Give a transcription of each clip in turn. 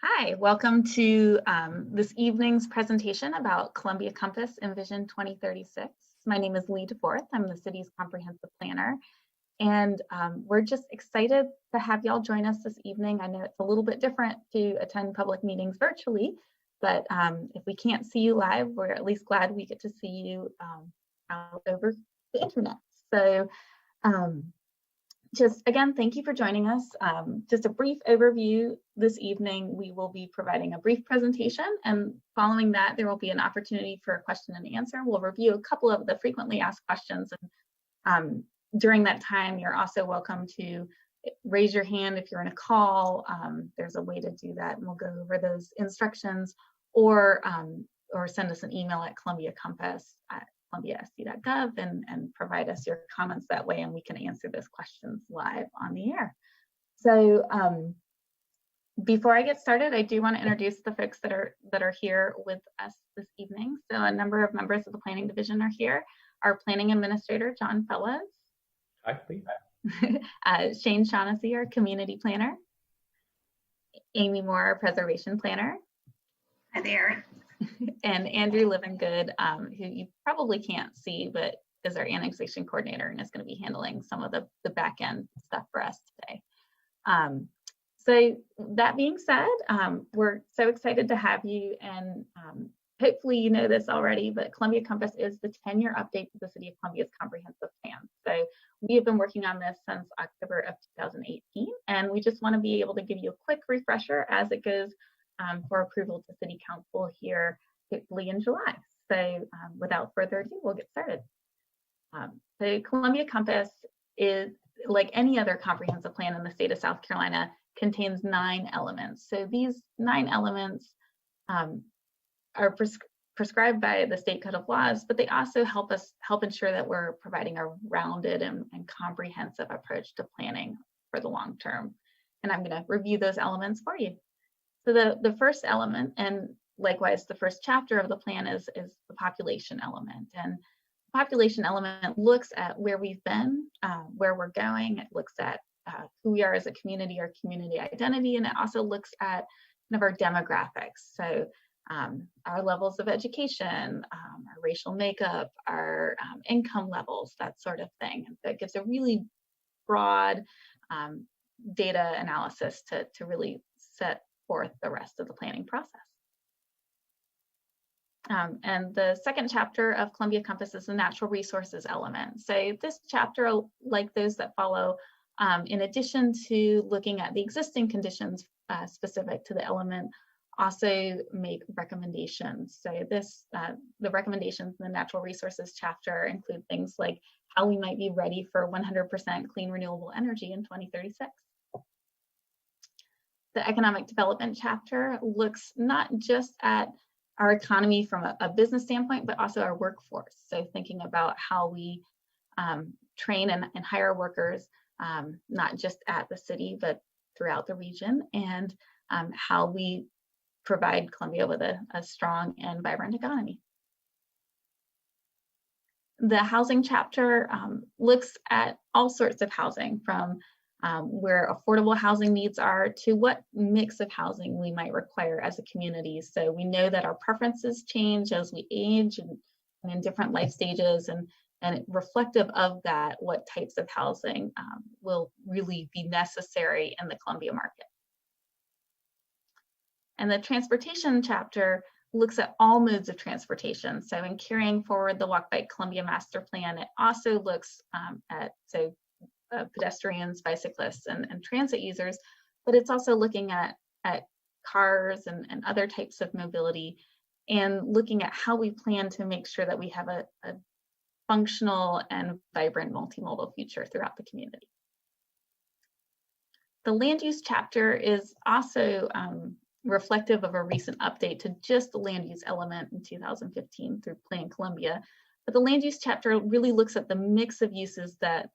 Hi, welcome to this evening's presentation about Columbia Compass Envision 2036. My name is Lee DeForth. I'm the city's comprehensive planner, and we're just excited to have y'all join us this evening. I know it's a little bit different to attend public meetings virtually, but if we can't see you live, we're at least glad we get to see you out over the internet. So just again, thank you for joining us. Just a brief overview this evening. We will be providing a brief presentation, and following that, there will be an opportunity for a question and answer. We'll review a couple of the frequently asked questions, and during that time, you're also welcome to raise your hand if you're in a call. There's a way to do that, and we'll go over those instructions, or send us an email at columbiaSC.gov and provide us your comments that way, and we can answer those questions live on the air. So before I get started, I do want to introduce the folks that are here with us this evening. So a number of members of the Planning Division are here. Our Planning Administrator, John Fellows. Hi, please. Shane Shaughnessy, our Community Planner. Amy Moore, our Preservation Planner. Hi there. And Andrew Livingood, who you probably can't see, but is our annexation coordinator and is going to be handling some of the back end stuff for us today. So that being said, we're so excited to have you, and hopefully you know this already, but Columbia Compass is the 10-year update to the City of Columbia's comprehensive plan. So we have been working on this since October of 2018, and we just want to be able to give you a quick refresher as it goes for approval to City Council here, hopefully in July. So without further ado, we'll get started. So Columbia Compass is, like any other comprehensive plan in the state of South Carolina, contains 9 elements. So these 9 elements are prescribed by the state code of laws, but they also help ensure that we're providing a rounded and comprehensive approach to planning for the long term. And I'm going to review those elements for you. So the first element, and likewise the first chapter of the plan, is the population element. And the population element looks at where we've been, where we're going. It looks at who we are as a community, our community identity, and it also looks at kind of our demographics. So our levels of education, our racial makeup, our income levels, that sort of thing. And so it gives a really broad data analysis to really set forth the rest of the planning process. And the second chapter of Columbia Compass is the natural resources element. So this chapter, like those that follow, in addition to looking at the existing conditions specific to the element, also make recommendations. So the recommendations in the natural resources chapter include things like how we might be ready for 100% clean renewable energy in 2036. The economic development chapter looks not just at our economy from a business standpoint, but also our workforce. So thinking about how we train and hire workers, not just at the city, but throughout the region, and how we provide Columbia with a strong and vibrant economy. The housing chapter looks at all sorts of housing, from where affordable housing needs are to what mix of housing we might require as a community. So we know that our preferences change as we age and in different life stages, and reflective of that, what types of housing will really be necessary in the Columbia market. And the transportation chapter looks at all modes of transportation. So in carrying forward the Walk Bike Columbia Master Plan, it also looks at pedestrians, bicyclists, and transit users, but it's also looking at cars and other types of mobility, and looking at how we plan to make sure that we have a functional and vibrant multimodal future throughout the community. The land use chapter is also reflective of a recent update to just the land use element in 2015 through Plan Columbia. But the land use chapter really looks at the mix of uses that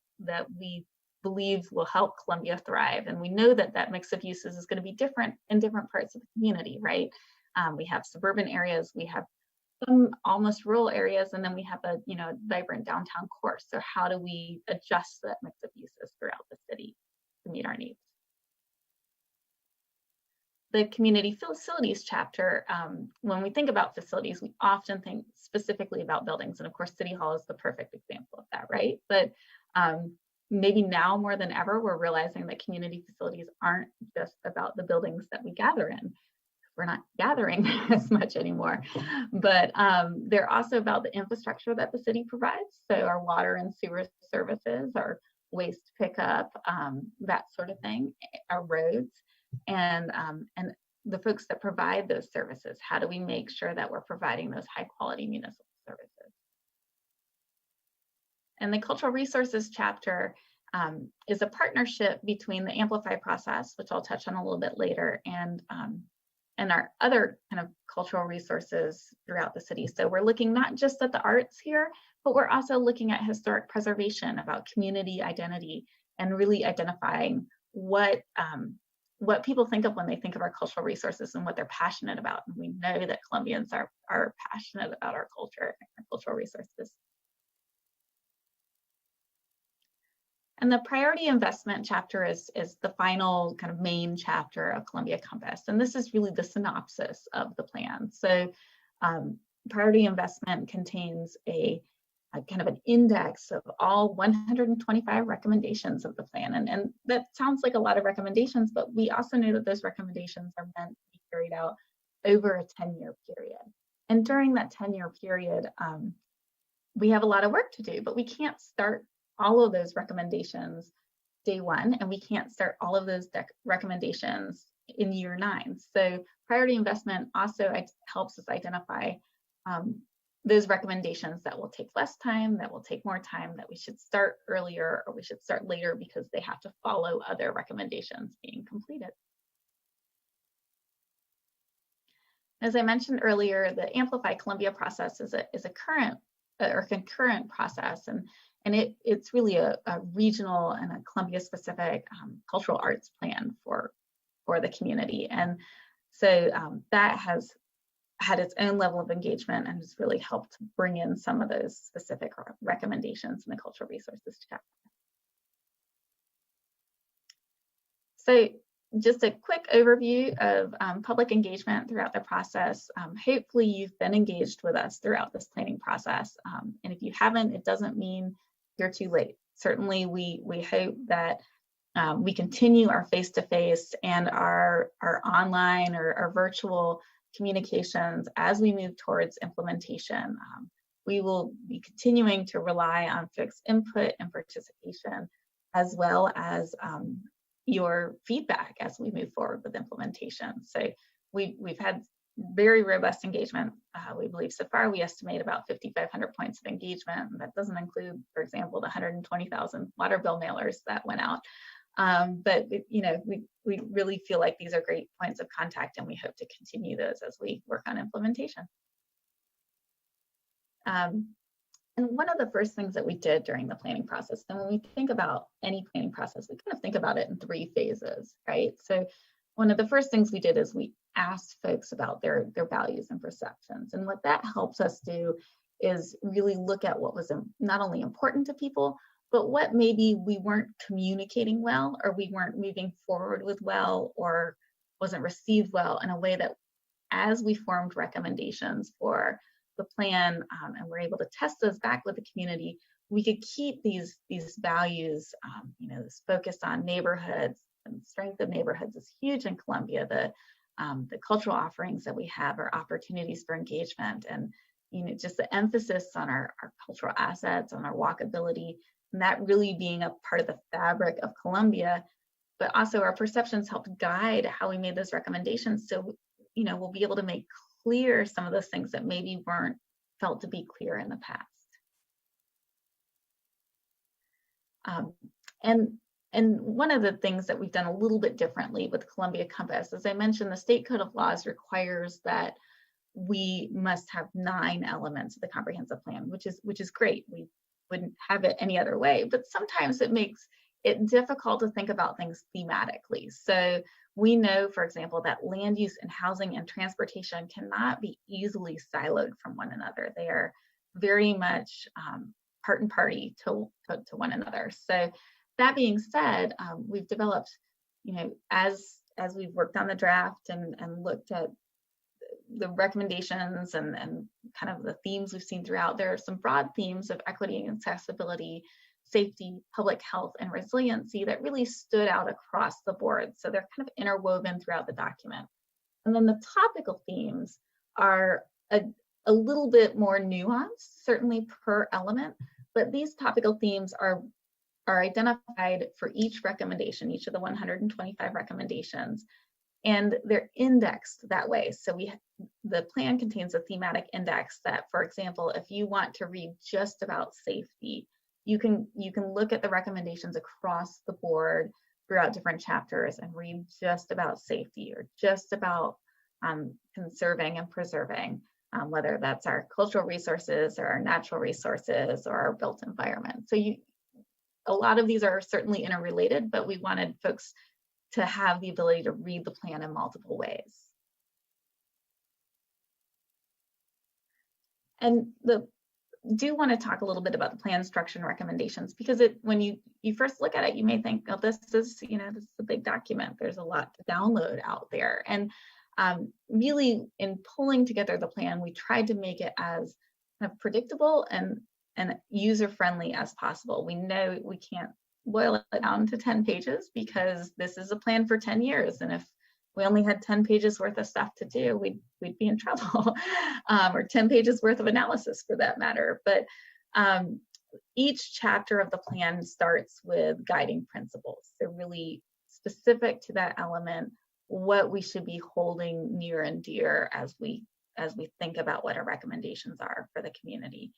we believe will help Columbia thrive. And we know that that mix of uses is going to be different in different parts of the community, right? We have suburban areas, we have some almost rural areas, and then we have a vibrant downtown core. So how do we adjust that mix of uses throughout the city to meet our needs? the community facilities chapter, when we think about facilities, we often think specifically about buildings. And of course, City Hall is the perfect example of that, right? But maybe now more than ever, we're realizing that community facilities aren't just about the buildings that we gather in. We're not gathering as much anymore, but they're also about the infrastructure that the city provides. So our water and sewer services, our waste pickup, that sort of thing, our roads, and the folks that provide those services. How do we make sure that we're providing those high quality municipal services? And the cultural resources chapter is a partnership between the Amplify process, which I'll touch on a little bit later, and our other kind of cultural resources throughout the city. So we're looking not just at the arts here, but we're also looking at historic preservation, about community identity, and really identifying what people think of when they think of our cultural resources and what they're passionate about. And we know that Columbians are passionate about our culture and our cultural resources. And the priority investment chapter is the final kind of main chapter of Columbia Compass. And this is really the synopsis of the plan. So priority investment contains a kind of an index of all 125 recommendations of the plan. And that sounds like a lot of recommendations, but we also know that those recommendations are meant to be carried out over a 10-year period. And during that 10-year period, we have a lot of work to do, but we can't start all of those recommendations day one, and we can't start all of those recommendations in year 9. So priority investment also helps us identify those recommendations that will take less time, that will take more time, that we should start earlier or we should start later because they have to follow other recommendations being completed. As I mentioned earlier, the Amplify Columbia process is a current or concurrent process, and it's really a regional and a Columbia specific cultural arts plan for the community. And so that has had its own level of engagement and has really helped bring in some of those specific recommendations in the cultural resources chapter. So just a quick overview of public engagement throughout the process. Hopefully you've been engaged with us throughout this planning process. And if you haven't, it doesn't mean you're too late. Certainly we hope that we continue our face-to-face and our online or our virtual communications as we move towards implementation. We will be continuing to rely on folks' input and participation, as well as your feedback as we move forward with implementation. So we've had very robust engagement. We believe so far we estimate about 5,500 points of engagement. And that doesn't include, for example, the 120,000 water bill mailers that went out. But we really feel like these are great points of contact, and we hope to continue those as we work on implementation. And one of the first things that we did during the planning process, and when we think about any planning process, we kind of think about it in 3 phases, right? So one of the first things we did is we asked folks about their values and perceptions. And what that helps us do is really look at what was not only important to people, but what maybe we weren't communicating well, or we weren't moving forward with well, or wasn't received well in a way that as we formed recommendations for the plan and we're able to test those back with the community, we could keep these values, this focus on neighborhoods, and strength of neighborhoods is huge in Columbia. The cultural offerings that we have are opportunities for engagement, and just the emphasis on our cultural assets, on our walkability, and that really being a part of the fabric of Columbia. But also our perceptions helped guide how we made those recommendations. So we'll be able to make clear some of those things that maybe weren't felt to be clear in the past. And one of the things that we've done a little bit differently with Columbia Compass, as I mentioned, the State Code of Laws requires that we must have 9 elements of the comprehensive plan, which is great. We wouldn't have it any other way, but sometimes it makes it difficult to think about things thematically. So we know, for example, that land use and housing and transportation cannot be easily siloed from one another. They are very much part and party to one another. So that being said, we've developed, as as we've worked on the draft and looked at the recommendations and kind of the themes we've seen throughout, there are some broad themes of equity and accessibility, safety, public health, and resiliency that really stood out across the board. So they're kind of interwoven throughout the document. And then the topical themes are a little bit more nuanced, certainly per element, but these topical themes are identified for each recommendation, each of the 125 recommendations, and they're indexed that way. So the plan contains a thematic index that, for example, if you want to read just about safety, you can look at the recommendations across the board throughout different chapters and read just about safety or just about conserving and preserving, whether that's our cultural resources or our natural resources or our built environment. So a lot of these are certainly interrelated, but we wanted folks to have the ability to read the plan in multiple ways. And do want to talk a little bit about the plan structure and recommendations, because when you first look at it, you may think, oh, this is a big document. There's a lot to download out there. And really, in pulling together the plan, we tried to make it as kind of predictable and user-friendly as possible. We know we can't boil it down to 10 pages because this is a plan for 10 years. And if we only had 10 pages worth of stuff to do, we'd be in trouble, or 10 pages worth of analysis for that matter. But each chapter of the plan starts with guiding principles. They're really specific to that element, what we should be holding near and dear as we think about what our recommendations are for the community.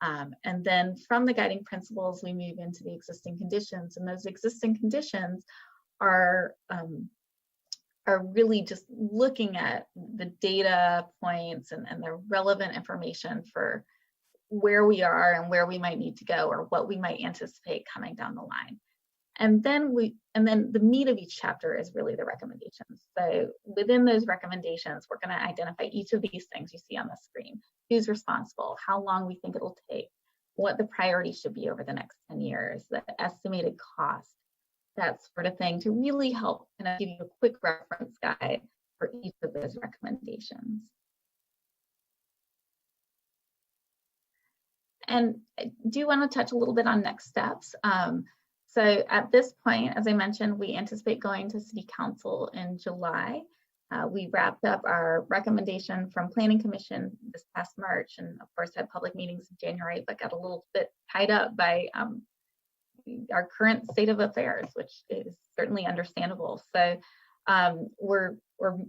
And then from the guiding principles, we move into the existing conditions, and those existing conditions are really just looking at the data points and the relevant information for where we are and where we might need to go or what we might anticipate coming down the line. And then the meat of each chapter is really the recommendations. So within those recommendations, we're going to identify each of these things you see on the screen. Who's responsible, how long we think it'll take, what the priorities should be over the next 10 years, the estimated cost, that sort of thing, to really help kind of give you a quick reference guide for each of those recommendations. And I do want to touch a little bit on next steps. So at this point, as I mentioned, we anticipate going to City Council in July. We wrapped up our recommendation from Planning Commission this past March, and of course had public meetings in January, but got a little bit tied up by our current state of affairs, which is certainly understandable. So we're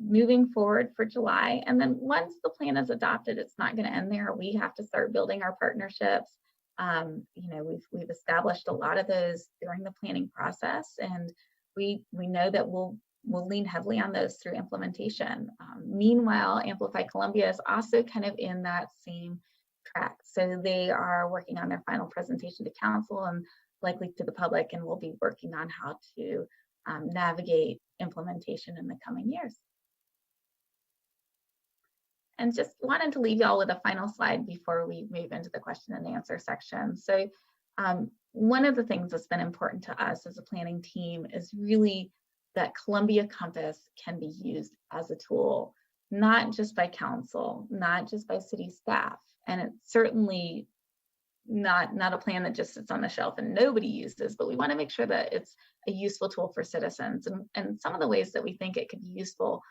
moving forward for July, and then once the plan is adopted, it's not going to end there. We have to start building our partnerships. We've established a lot of those during the planning process, and we know that we'll lean heavily on those through implementation. Meanwhile, Amplify Columbia is also kind of in that same track. So they are working on their final presentation to council and likely to the public, and we'll be working on how to navigate implementation in the coming years. And just wanted to leave y'all with a final slide before we move into the question and answer section. So one of the things that's been important to us as a planning team is really that Columbia Compass can be used as a tool, not just by council, not just by city staff. And it's certainly not a plan that just sits on the shelf and nobody uses, but we want to make sure that it's a useful tool for citizens. And some of the ways that we think it could be useful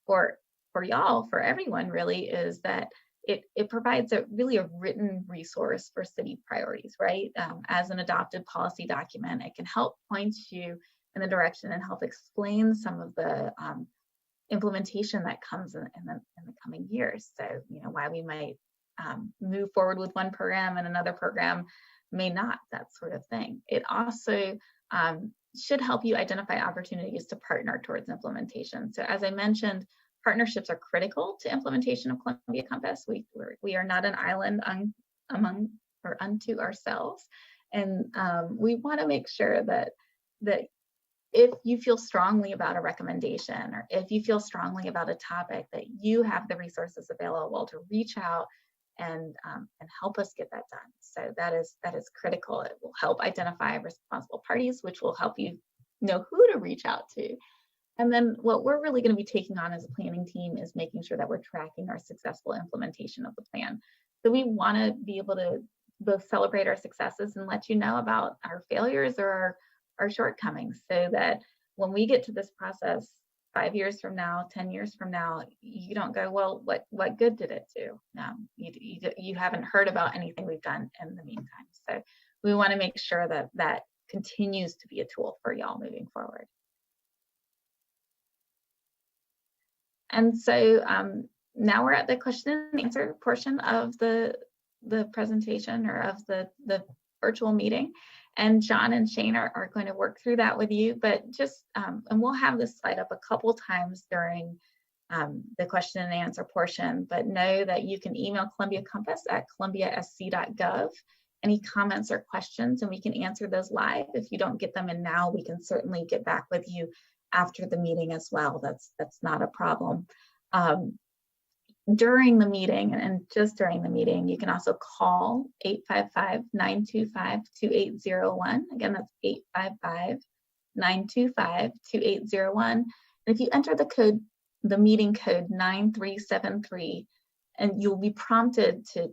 for y'all, for everyone really, is that it provides a written resource for city priorities, right? As an adopted policy document, it can help point you in the direction and help explain some of the implementation that comes in the coming years. So, why we might move forward with one program and another program may not, that sort of thing. It also should help you identify opportunities to partner towards implementation. So as I mentioned, partnerships are critical to implementation of Columbia Compass. We are not an island unto ourselves. And we want to make sure that if you feel strongly about a recommendation, or if you feel strongly about a topic, that you have the resources available to reach out and help us get that done. So that is critical. It will help identify responsible parties, which will help you know who to reach out to. And then what we're really going to be taking on as a planning team is making sure that we're tracking our successful implementation of the plan. So we want to be able to both celebrate our successes and let you know about our failures or our shortcomings, so that when we get to this process 5 years from now, 10 years from now, you don't go, well, what good did it do? No, you haven't heard about anything we've done in the meantime. So we want to make sure that that continues to be a tool for y'all moving forward. And so now we're at the question and answer portion of the presentation, or of the virtual meeting. And John and Shane are going to work through that with you, but just, and we'll have this slide up a couple times during the question and answer portion, but know that you can email Columbia Compass at columbiasc.gov. Any comments or questions, and we can answer those live. If you don't get them in now, we can certainly get back with you after the meeting as well. That's not a problem. During the meeting, and just during the meeting, you can also call 855-925-2801. Again, that's 855-925-2801. And if you enter the meeting code 9373, and you'll be prompted to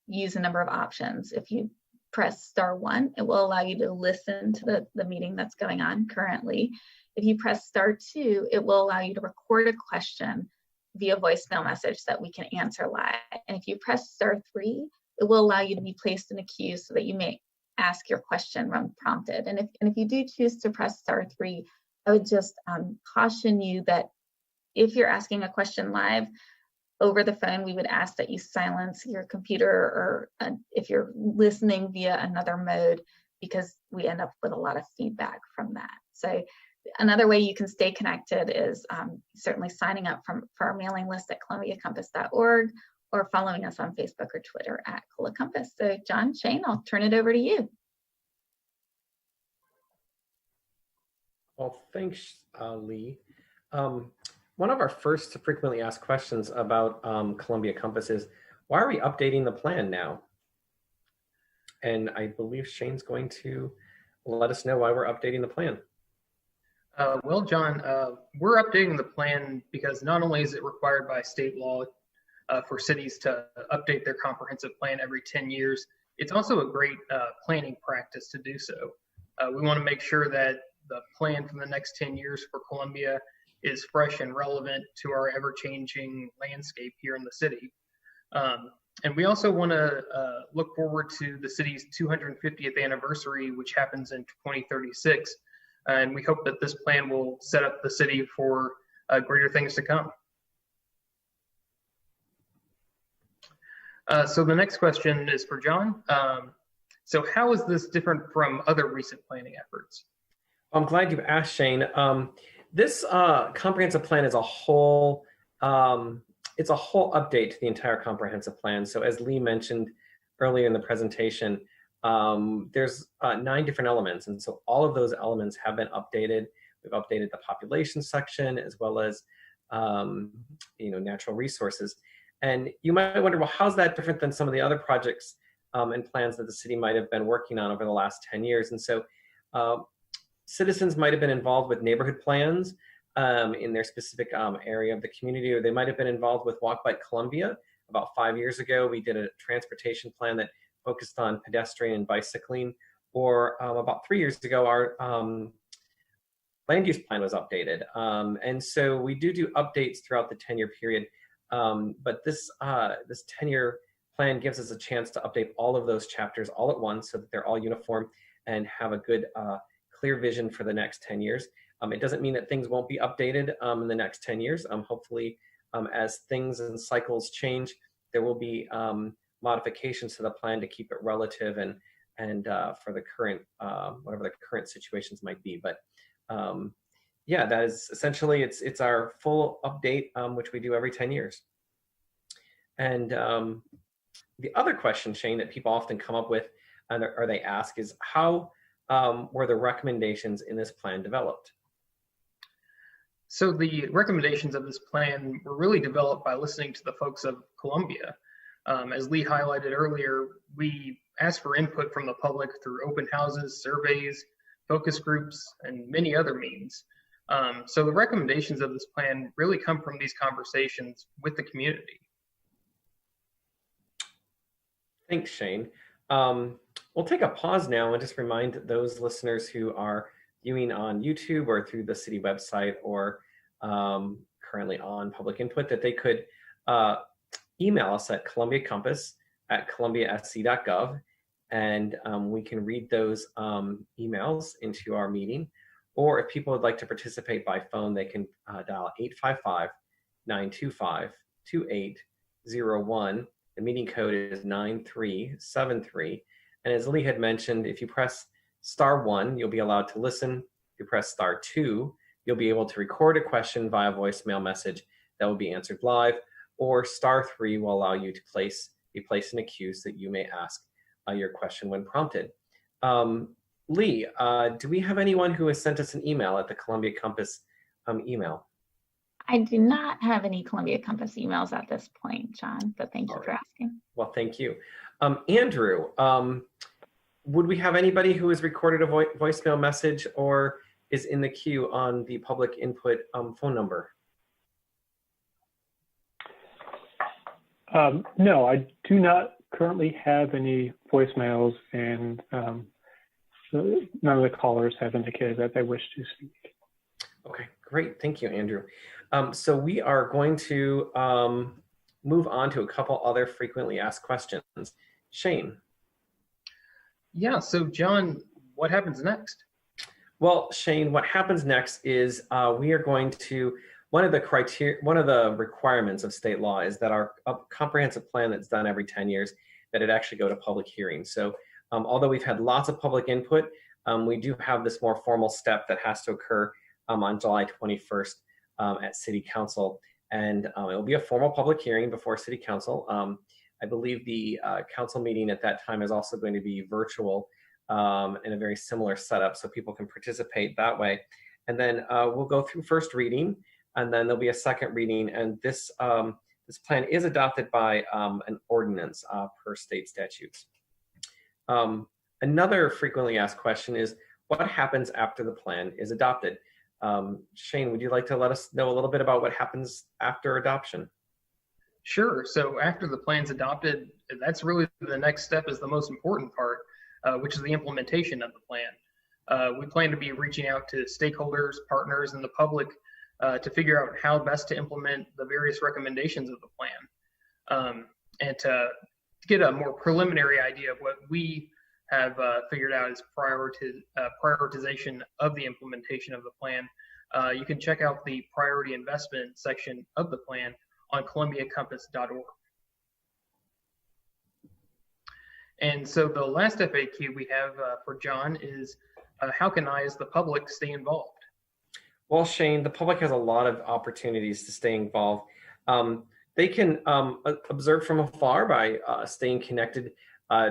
use a number of options. If you press *1, it will allow you to listen to the meeting that's going on currently. If you press *2, it will allow you to record a question via voicemail message that we can answer live. And if you press *3, it will allow you to be placed in a queue so that you may ask your question when prompted. And if you do choose to press *3, I would just caution you that if you're asking a question live over the phone, we would ask that you silence your computer, or if you're listening via another mode, because we end up with a lot of feedback from that. So another way you can stay connected is certainly signing up for our mailing list at columbiacompass.org, or following us on Facebook or Twitter at Cola Compass. So John, Shane, I'll turn it over to you. Well, thanks, Lee. One of our first frequently asked questions about Columbia Compass is, why are we updating the plan now? And I believe Shane's going to let us know why we're updating the plan. Well, John, we're updating the plan because not only is it required by state law for cities to update their comprehensive plan every 10 years, it's also a great planning practice to do so. We want to make sure that the plan for the next 10 years for Columbia is fresh and relevant to our ever-changing landscape here in the city. And we also want to look forward to the city's 250th anniversary, which happens in 2036. And we hope that this plan will set up the city for greater things to come. So the next question is for John. So how is this different from other recent planning efforts? I'm glad you've asked, Shane. This comprehensive plan is a whole, it's a whole update to the entire comprehensive plan. So as Lee mentioned earlier in the presentation, there's 9 different elements. And so all of those elements have been updated. We've updated the population section, as well as, natural resources. And you might wonder, well, how's that different than some of the other projects and plans that the city might have been working on over the last 10 years? And so citizens might have been involved with neighborhood plans in their specific area of the community, or they might have been involved with Walk Bike Columbia. About 5 years ago, we did a transportation plan that focused on pedestrian and bicycling. Or about 3 years ago, our land use plan was updated. And so we do updates throughout the 10-year period. But this 10-year plan gives us a chance to update all of those chapters all at once, so that they're all uniform and have a good clear vision for the next 10 years. It doesn't mean that things won't be updated in the next 10 years. Hopefully, as things and cycles change, there will be modifications to the plan to keep it relative and for the current, whatever the current situations might be. But yeah, that is essentially, it's our full update, which we do every 10 years. And the other question, Shane, that people often come up with, or they ask, is how were the recommendations in this plan developed? So the recommendations of this plan were really developed by listening to the folks of Columbia. As Lee highlighted earlier, we asked for input from the public through open houses, surveys, focus groups, and many other means. So the recommendations of this plan really come from these conversations with the community. Thanks, Shane. We'll take a pause now and just remind those listeners who are viewing on YouTube or through the city website or currently on public input that they could email us at columbiacompass@columbiasc.gov, and we can read those emails into our meeting. Or if people would like to participate by phone, they can dial 855-925-2801. The meeting code is 9373. And as Lee had mentioned, if you press *1, you'll be allowed to listen. If you press *2, you'll be able to record a question via voicemail message that will be answered live, or *3 will allow you to be placed in a queue so that you may ask your question when prompted. Lee, do we have anyone who has sent us an email at the Columbia Compass email? I do not have any Columbia Compass emails at this point, John, but thank you for asking. Well, thank you. Andrew, would we have anybody who has recorded a voicemail message or is in the queue on the public input phone number? No, I do not currently have any voicemails, and none of the callers have indicated that they wish to speak. Okay, great. Thank you, Andrew. So we are going to move on to a couple other frequently asked questions. Shane. Yeah, so John, what happens next? Well, Shane, what happens next is we are going to, one of the requirements of state law is that our comprehensive plan that's done every 10 years, that it actually go to public hearing. So although we've had lots of public input, we do have this more formal step that has to occur on July 21st at City Council. And it will be a formal public hearing before City Council. I believe the council meeting at that time is also going to be virtual in a very similar setup, so people can participate that way. And then we'll go through first reading, and then there'll be a second reading. And this this plan is adopted by an ordinance per state statutes. Another frequently asked question is, what happens after the plan is adopted? Shane, would you like to let us know a little bit about what happens after adoption? Sure. So after the plan's adopted, that's really the next step, is the most important part, which is the implementation of the plan. We plan to be reaching out to stakeholders, partners, and the public to figure out how best to implement the various recommendations of the plan, and to get a more preliminary idea of what we have figured out as prioritization of the implementation of the plan. You can check out the priority investment section of the plan on columbiacompass.org. And so the last FAQ we have for John is, how can I, as the public, stay involved? Well, Shane, the public has a lot of opportunities to stay involved. They can observe from afar by staying connected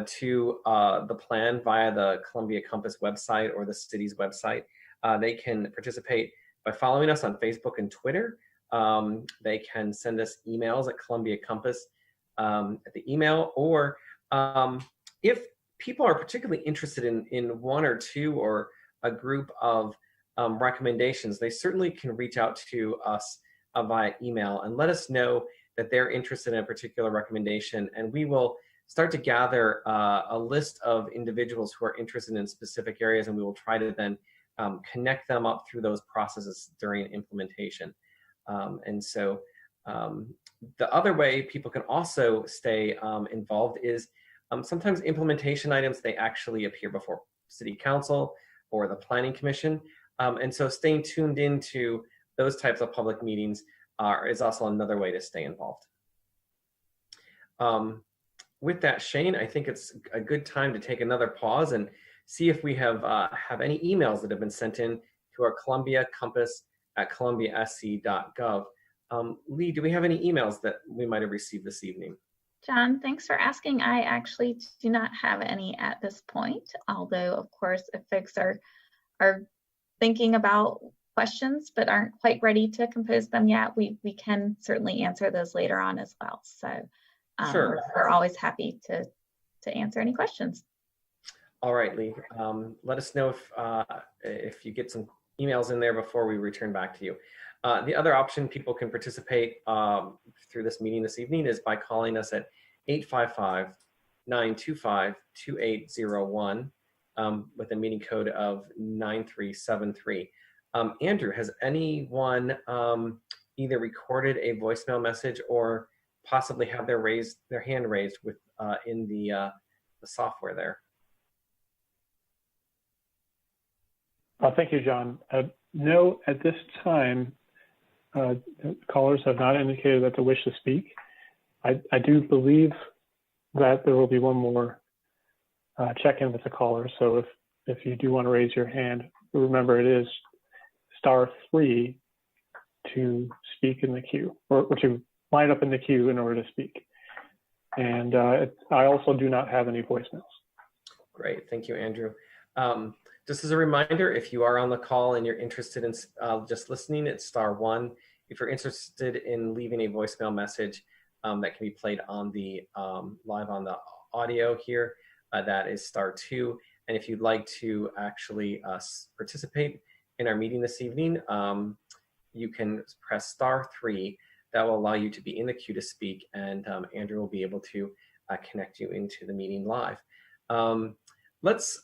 to the plan via the Columbia Compass website or the city's website. They can participate by following us on Facebook and Twitter. They can send us emails at Columbia Compass at the email, or if people are particularly interested in one or two or a group of recommendations, they certainly can reach out to us via email and let us know that they're interested in a particular recommendation, and we will start to gather a list of individuals who are interested in specific areas, and we will try to then connect them up through those processes during implementation. And so the other way people can also stay involved is sometimes implementation items, they actually appear before City Council or the Planning Commission. And so staying tuned into those types of public meetings is also another way to stay involved. With that, Shane, I think it's a good time to take another pause and see if we have any emails that have been sent in to our Columbia Compass at columbiasc.gov. Lee, do we have any emails that we might have received this evening? John, thanks for asking. I actually do not have any at this point, although of course if folks are thinking about questions but aren't quite ready to compose them yet, we can certainly answer those later on as well. So sure. We're always happy to answer any questions. All right, Lee. Let us know if you get some emails in there before we return back to you. The other option people can participate through this meeting this evening is by calling us at 855-925-2801 with a meeting code of 9373. Andrew, has anyone either recorded a voicemail message or possibly have their hand raised with in the software there? Thank you, John. No, at this time, callers have not indicated that they wish to speak. I do believe that there will be one more check-in with the caller. So if you do want to raise your hand, remember it is *3 to speak in the queue, or to line up in the queue in order to speak. And I also do not have any voicemails. Great, thank you, Andrew. Just as a reminder, if you are on the call and you're interested in just listening, it's *1. If you're interested in leaving a voicemail message that can be played on the live on the audio here, that is *2. And if you'd like to actually participate in our meeting this evening, you can press *3. That will allow you to be in the queue to speak, and Andrew will be able to connect you into the meeting live. Let's,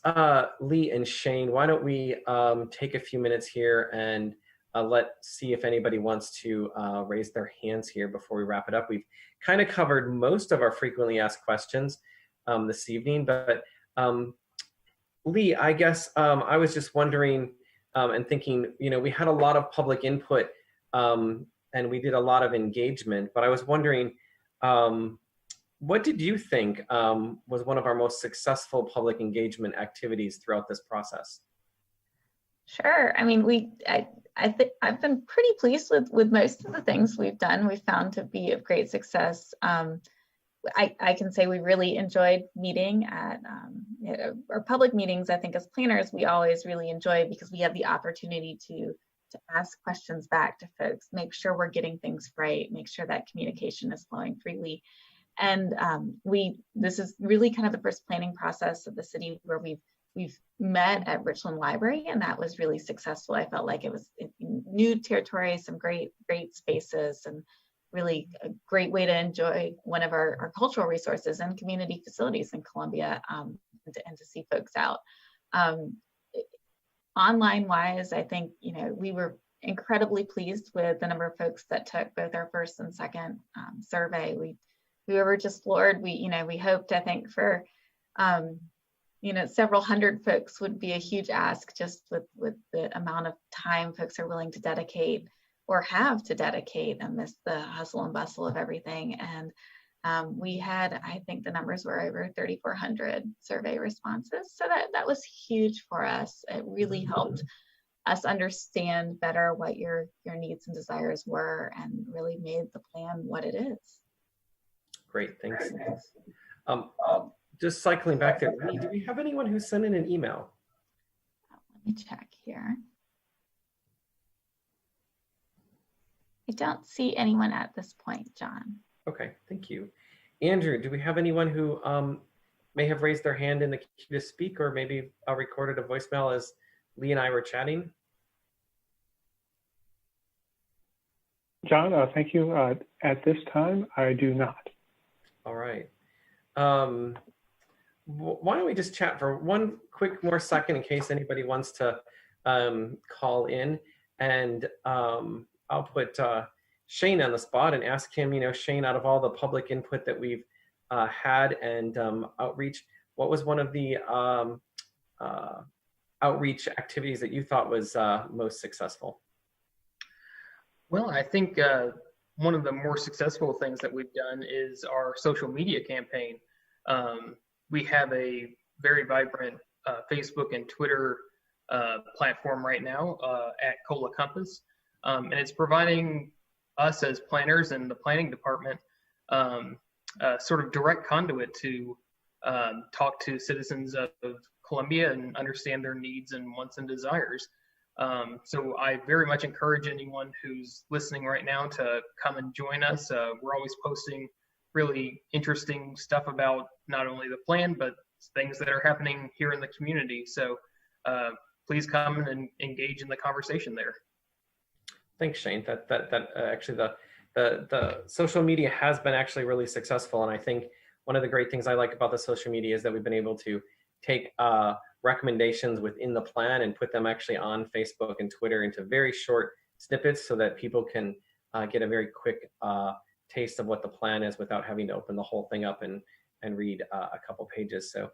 Lee and Shane, why don't we take a few minutes here and see if anybody wants to raise their hands here before we wrap it up. We've kind of covered most of our frequently asked questions this evening, but Lee, I guess I was just wondering and thinking, we had a lot of public input and we did a lot of engagement, but I was wondering, what did you think was one of our most successful public engagement activities throughout this process? Sure. I mean, I've been pretty pleased with most of the things we've done. We found to be of great success. I can say we really enjoyed meeting at our public meetings. I think as planners, we always really enjoy because we have the opportunity to ask questions back to folks, make sure we're getting things right, make sure that communication is flowing freely. And this is really kind of the first planning process of the city where we've met at Richland Library, and that was really successful. I felt like it was new territory, some great spaces, and really a great way to enjoy one of our cultural resources and community facilities in Columbia, and to see folks out. Online wise, I think, we were incredibly pleased with the number of folks that took both our first and second survey. We were just floored. We hoped, I think, for, several hundred folks would be a huge ask, just with the amount of time folks are willing to dedicate or have to dedicate amidst the hustle and bustle of everything. And we had, I think the numbers were over 3,400 survey responses. So that was huge for us. It really helped us understand better what your needs and desires were, and really made the plan what it is. Great, thanks. Just cycling back there, Lee, do we have anyone who sent in an email? Let me check here. I don't see anyone at this point, John. Okay, thank you. Andrew, do we have anyone who may have raised their hand in the queue to speak, or maybe recorded a voicemail as Lee and I were chatting? John, thank you. At this time, I do not. All right. Why don't we just chat for one quick more second in case anybody wants to call in, and I'll put Shane on the spot and ask him, Shane, out of all the public input that we've had and outreach, what was one of the outreach activities that you thought was most successful? Well, I think one of the more successful things that we've done is our social media campaign. We have a very vibrant Facebook and Twitter platform right now at Cola Compass, and it's providing us as planners and the planning department sort of direct conduit to talk to citizens of Columbia and understand their needs and wants and desires. So I very much encourage anyone who's listening right now to come and join us. We're always posting really interesting stuff about not only the plan, but things that are happening here in the community. So please come and engage in the conversation there. Thanks, Shane. Actually the social media has been actually really successful, and I think one of the great things I like about the social media is that we've been able to take recommendations within the plan and put them actually on Facebook and Twitter into very short snippets so that people can get a very quick taste of what the plan is without having to open the whole thing up and read a couple pages. So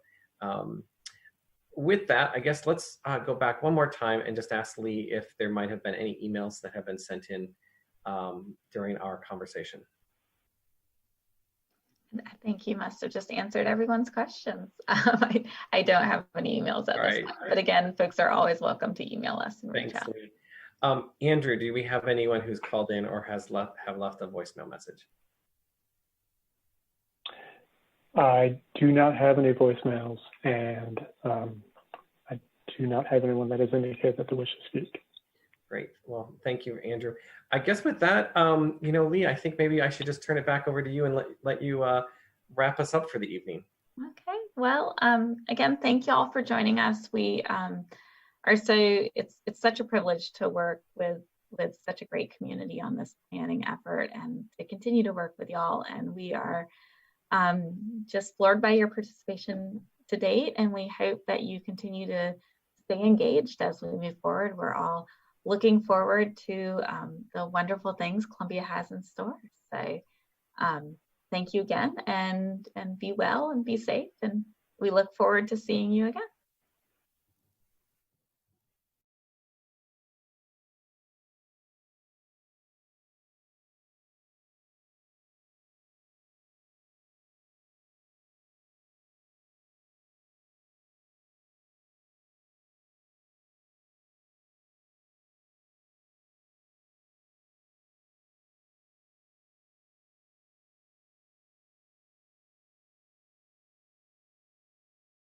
with that, I guess let's go back one more time and just ask Lee if there might have been any emails that have been sent in during our conversation. I think you must have just answered everyone's questions. I don't have any emails at this time, but again, folks are always welcome to email us and reach out. Lee. Andrew, do we have anyone who's called in or have left a voicemail message? I do not have any voicemails, and I do not have anyone that has indicated that they wish to speak. Great. Well, thank you, Andrew. I guess with that, Lee, I think maybe I should just turn it back over to you and let you wrap us up for the evening. Okay. Well, again, thank you all for joining us. We it's such a privilege to work with such a great community on this planning effort and to continue to work with y'all. And we are just floored by your participation to date, and we hope that you continue to stay engaged as we move forward. We're all looking forward to the wonderful things Columbia has in store. So thank you again, and be well and be safe, and we look forward to seeing you again.